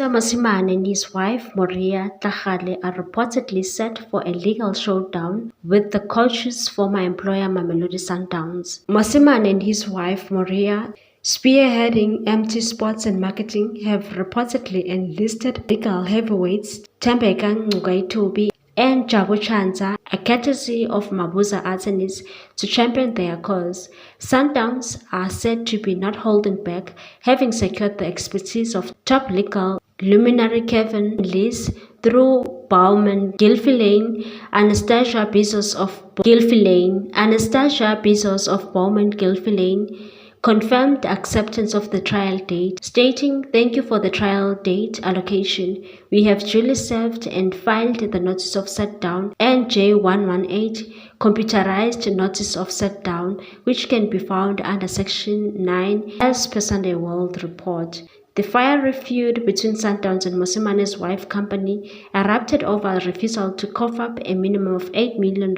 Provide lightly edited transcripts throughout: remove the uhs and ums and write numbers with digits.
Pitso Mosimane and his wife Moria Tlhagale are reportedly set for a legal showdown with the coach's former employer Mamelodi Sundowns. Mosimane and his wife Moria, spearheading MT Sports and Marketing, have reportedly enlisted legal heavyweights Thembeka Ngcukaitobi and Jabu Chanza, a courtesy of Mabuza attorneys, to champion their cause. Sundowns are said to be not holding back, having secured the expertise of top legal luminary Kevin Lees through Bowman Gilfilane, Anastasia Bezos of Bowman Gilfilane confirmed acceptance of the trial date, stating, "Thank you for the trial date allocation. We have duly served and filed the notice of set down and J118 computerized notice of set down, which can be found under Section 9 as per Sunday World Report." The fiery feud between Sundowns and Mosimane's wife company erupted over a refusal to cough up a minimum of R8 million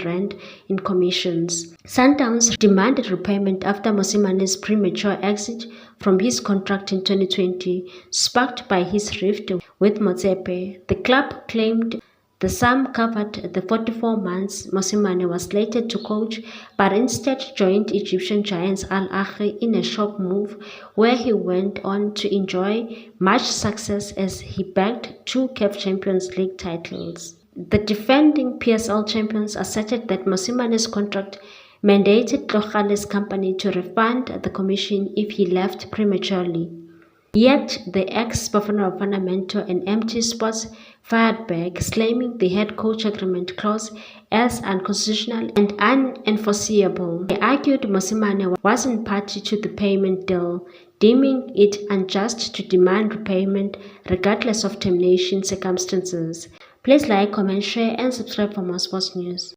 in commissions. Sundowns demanded repayment after Mosimane's premature exit from his contract in 2020, sparked by his rift with Motsepe. The club claimed the sum covered the 44 months Mosimane was slated to coach, but instead joined Egyptian giants Al Ahly in a shock move, where he went on to enjoy much success as he bagged 2 CAF Champions League titles. The defending PSL champions asserted that Mosimane's contract mandated Tlhagale's company to refund the commission if he left prematurely. Yet, the ex-Bafana mentor and MT Sports fired back, slamming the head coach agreement clause as unconstitutional and unenforceable. They argued Mosimane wasn't party to the payment deal, deeming it unjust to demand repayment regardless of termination circumstances. Please like, comment, share, and subscribe for more sports news.